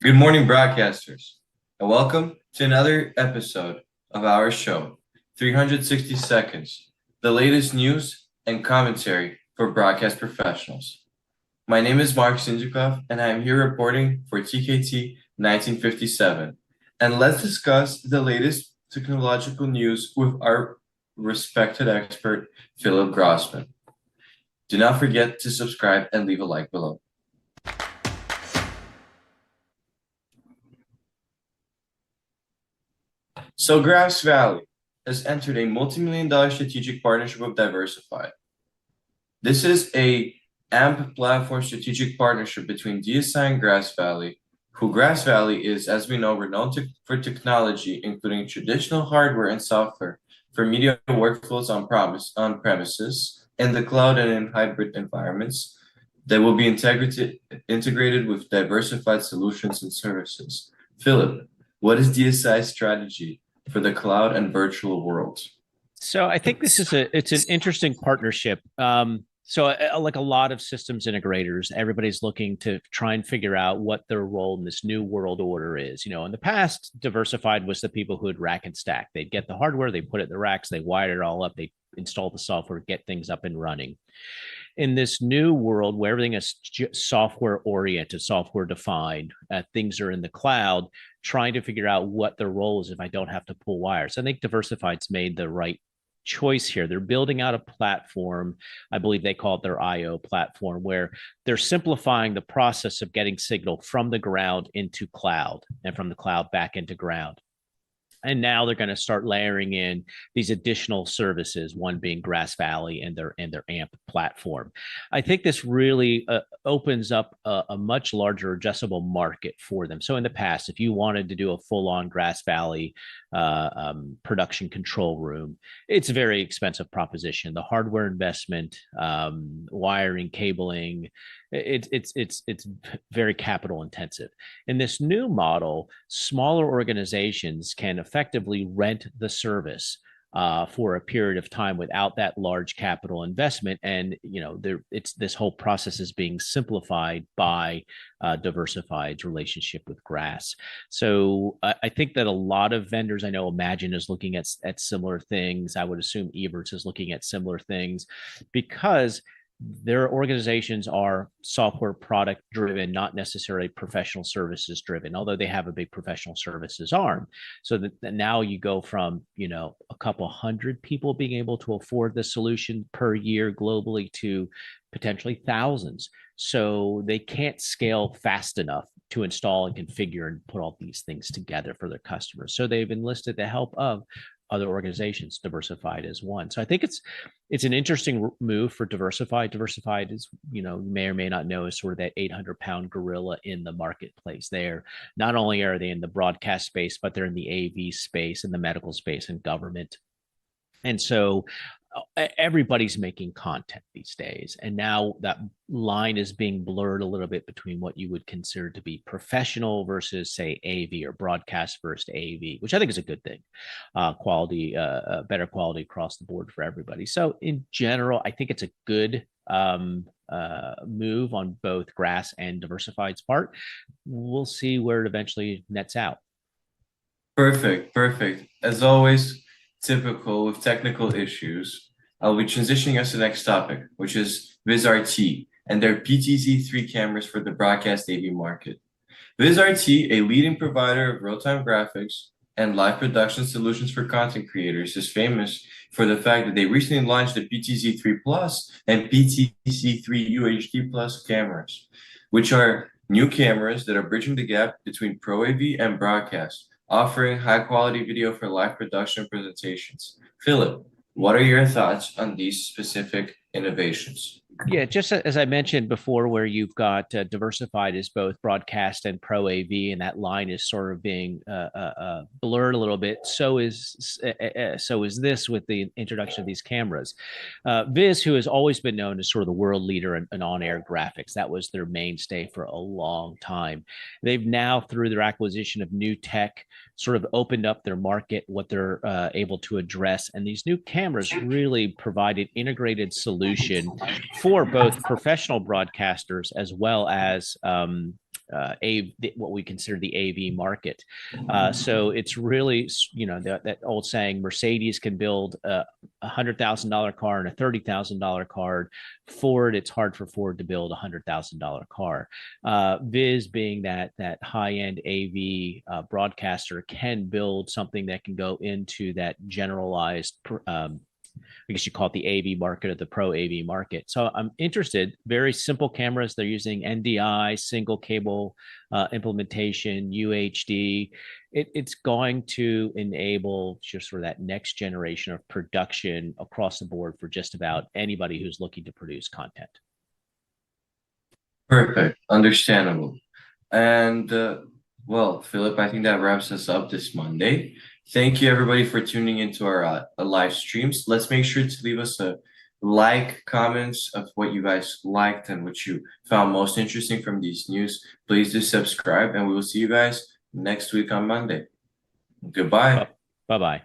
Good morning, broadcasters, and welcome to another episode of our show, 360 Seconds, the latest news and commentary for broadcast professionals. My name is Mark Sinjikov, and I am here reporting for TKT 1957. And let's discuss the latest technological news with our respected expert, Philip Grossman. Do not forget to subscribe and leave a like below. So Grass Valley has entered a multi-million-dollar strategic partnership with Diversified. This is a AMP platform strategic partnership between DSI and Grass Valley, who Grass Valley is, as we know, renowned for technology, including traditional hardware and software for media workflows on premises, in the cloud and in hybrid environments that will be integrated with diversified solutions and services. Philip, what is DSI's strategy for the cloud and virtual worlds? So I think this is it's an interesting partnership. Like a lot of systems integrators, everybody's looking to try and figure out what their role in this new world order is. You know, in the past, Diversified was the people who would rack and stack. They'd get the hardware, they put it in the racks, they wire it all up, they install the software, get things up and running. In this new world where everything is software oriented, software defined, things are in the cloud, trying to figure out what their role is if I don't have to pull wires. I think Diversified's made the right choice here. They're building out a platform. I believe they call it their IO platform, where they're simplifying the process of getting signal from the ground into cloud and from the cloud back into ground. And now they're going to start layering in these additional services, one being Grass Valley and their AMP platform. I think this really opens up a much larger addressable market for them. So in the past, if you wanted to do a full-on Grass Valley production control room, it's a very expensive proposition. The hardware investment, wiring, cabling, it's very capital intensive. In this new model, smaller organizations can effectively rent the service for a period of time without that large capital investment. And this whole process is being simplified by Diversified's relationship with Grass. So I think that a lot of vendors, I know Imagine is looking at similar things. I would assume Evertz is looking at similar things, because their organizations are software product driven, not necessarily professional services driven, although they have a big professional services arm. So that now you go from, a couple hundred people being able to afford the solution per year globally to potentially thousands. So they can't scale fast enough to install and configure and put all these things together for their customers. So they've enlisted the help of other organizations, Diversified as one. So I think it's an interesting move for Diversified. Diversified is, you may or may not know, is sort of that 800-pound gorilla in the marketplace. Not only are they in the broadcast space, but they're in the AV space, in the medical space, and government. And so everybody's making content these days. And now that line is being blurred a little bit between what you would consider to be professional versus, say, AV, or broadcast versus AV, which I think is a good thing. Better quality across the board for everybody. So in general, I think it's a good move on both Grass and Diversified's part. We'll see where it eventually nets out. Perfect. As always, typical with technical issues, I'll be transitioning us to the next topic, which is Vizrt and their PTZ3 cameras for the broadcast AV market. Vizrt, a leading provider of real-time graphics and live production solutions for content creators, is famous for the fact that they recently launched the PTZ3 Plus and PTZ3 UHD Plus cameras, which are new cameras that are bridging the gap between Pro AV and broadcast, offering high-quality video for live production presentations. Philip, what are your thoughts on these specific innovations? Yeah, just as I mentioned before, where you've got Diversified is both broadcast and Pro AV, and that line is sort of being blurred a little bit. So is this with the introduction of these cameras. Viz, who has always been known as sort of the world leader in on-air graphics, that was their mainstay for a long time. They've now, through their acquisition of new tech, sort of opened up their market, what they're able to address, and these new cameras really provide an integrated solution for both professional broadcasters as well as what we consider the AV market. So it's really, that old saying, Mercedes can build a $100,000 car and a $30,000 car. Ford, it's hard for Ford to build a $100,000 car. Viz, being that high-end AV broadcaster, can build something that can go into that generalized, I guess you call it the AV market or the pro AV market. So I'm interested. Very simple cameras. They're using NDI, single cable implementation, UHD. It's going to enable just sort of that next generation of production across the board for just about anybody who's looking to produce content. Perfect. Understandable. And well, Philip, I think that wraps us up this Monday. Thank you everybody for tuning into our live streams. Let's make sure to leave us a like, comments of what you guys liked and what you found most interesting from these news. Please do subscribe, and we will see you guys next week on Monday. Goodbye. Bye-bye.